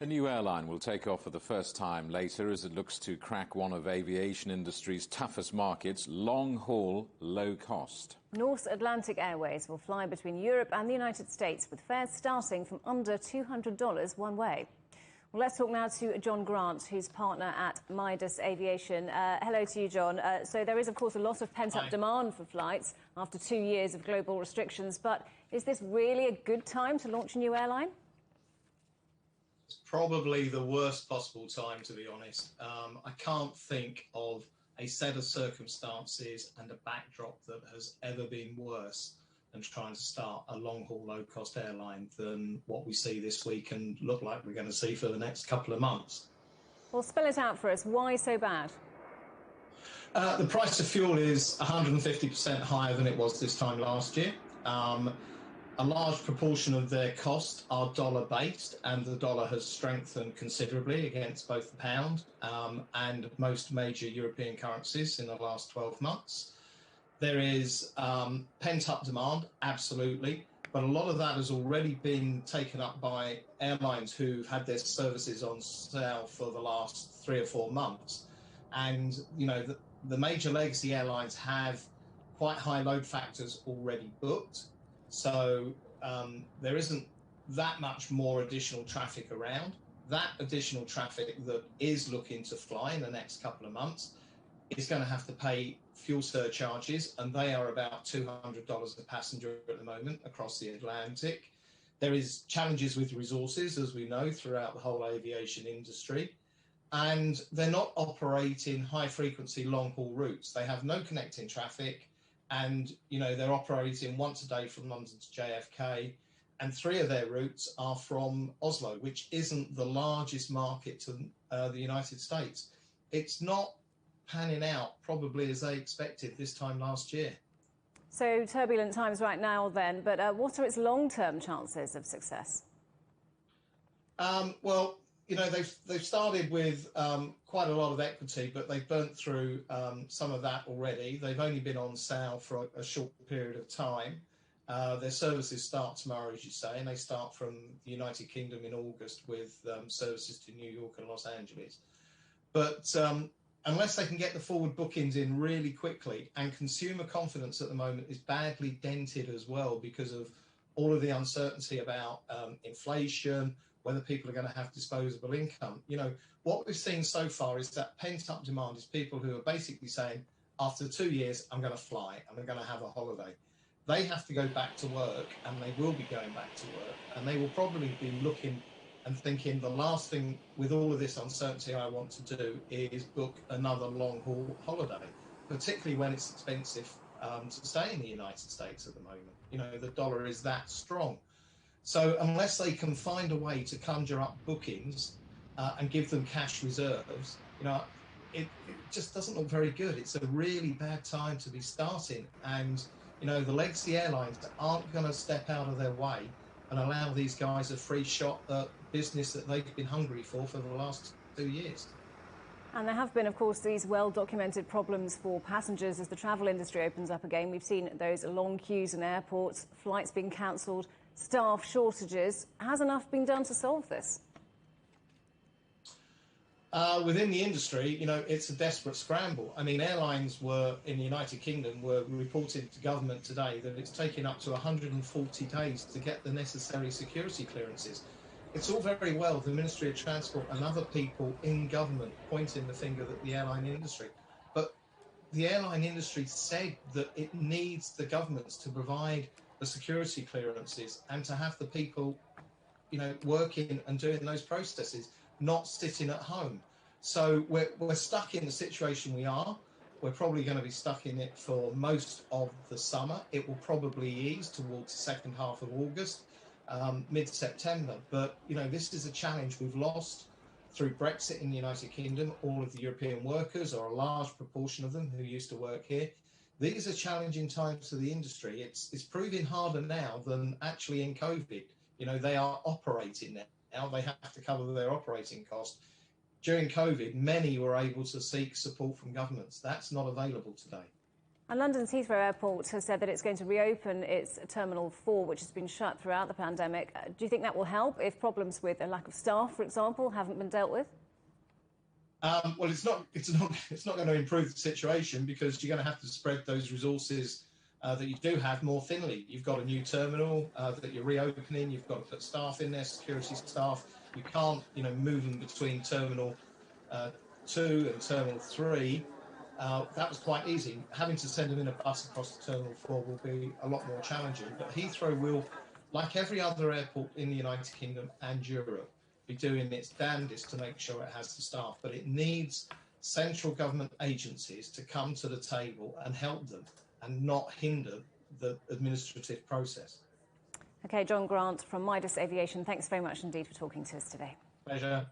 A new airline will take off for the first time later as it looks to crack one of aviation industry's toughest markets, long-haul, low-cost. North Atlantic Airways will fly between Europe and the United States with fares starting from under $200 one way. Well, let's talk now to John Grant, who's partner at Midas Aviation. Hello to you, John. So there is, of course, a lot of pent-up demand for flights after 2 years of global restrictions. But is this really a good time to launch a new airline? It's probably the worst possible time, to be honest. I can't think of a set of circumstances and a backdrop that has ever been worse than trying to start a long-haul, low-cost airline than what we see this week and look like we're going to see for the next couple of months. Well, spell it out for us. Why so bad? The price of fuel is 150% higher than it was this time last year. A large proportion of their costs are dollar-based, and the dollar has strengthened considerably against both the pound and most major European currencies in the last 12 months. There is pent-up demand, absolutely, but a lot of that has already been taken up by airlines who've had their services on sale for the last 3 or 4 months. And, you know, the major legacy airlines have quite high load factors already booked. So there isn't that much more additional traffic around. That additional traffic that is looking to fly in the next couple of months is going to have to pay fuel surcharges, and they are about $200 a passenger at the moment across the Atlantic. There is challenges with resources, as we know, throughout the whole aviation industry. And they're not operating high-frequency long-haul routes. They have no connecting traffic. And, you know, they're operating once a day from London to JFK, and 3 of their routes are from Oslo, which isn't the largest market to the United States. It's not panning out probably as they expected this time last year. So turbulent times right now then, but what are its long-term chances of success? Well, you know, they've started with quite a lot of equity, but they've burnt through some of that already. They've only been on sale for a short period of time. Their services start tomorrow, as you say, and they start from the United Kingdom in August with services to New York and Los Angeles. But unless they can get the forward bookings in really quickly, and consumer confidence at the moment is badly dented as well because of all of the uncertainty about inflation, whether people are going to have disposable income. You know, what we've seen so far is that pent-up demand is people who are basically saying, after 2 years, I'm going to fly and I'm going to have a holiday. They have to go back to work, and they will be going back to work, and they will probably be looking and thinking, the last thing with all of this uncertainty I want to do is book another long-haul holiday, particularly when it's expensive to stay in the United States at the moment. You know, the dollar is that strong. So unless they can find a way to conjure up bookings and give them cash reserves, you know, it just doesn't look very good. It's a really bad time to be starting. And, you know, the legacy airlines aren't going to step out of their way and allow these guys a free shot at business that they've been hungry for the last 2 years. And there have been, of course, these well-documented problems for passengers as the travel industry opens up again. We've seen those long queues in airports, flights being cancelled, staff shortages. Has enough been done to solve this? Within the industry, you know, it's a desperate scramble. I mean, airlines in the United Kingdom were reporting to government today that it's taking up to 140 days to get the necessary security clearances. It's all very well the Ministry of Transport and other people in government pointing the finger at the airline industry. But the airline industry said that it needs the governments to provide the security clearances and to have the people, you know, working and doing those processes, not sitting at home. So we're stuck in the situation we are. We're probably going to be stuck in it for most of the summer. It will probably ease towards the second half of August, mid-September. But, you know, this is a challenge we've lost through Brexit in the United Kingdom. All of the European workers, or a large proportion of them who used to work here, these are challenging times for the industry. It's proving harder now than actually in COVID. You know, they are operating now. They have to cover their operating costs. During COVID, many were able to seek support from governments. That's not available today. And London's Heathrow Airport has said that it's going to reopen its Terminal 4, which has been shut throughout the pandemic. Do you think that will help if problems with a lack of staff, for example, haven't been dealt with? Well, it's not going to improve the situation, because you're going to have to spread those resources that you do have more thinly. You've got a new terminal that you're reopening. You've got to put staff in there, security staff. You can't, move them between Terminal 2 and Terminal 3. That was quite easy. Having to send them in a bus across the Terminal 4 will be a lot more challenging. But Heathrow will, like every other airport in the United Kingdom and Europe, be doing its damnedest to make sure it has the staff. But it needs central government agencies to come to the table and help them and not hinder the administrative process. OK, John Grant from Midas Aviation, thanks very much indeed for talking to us today. Pleasure.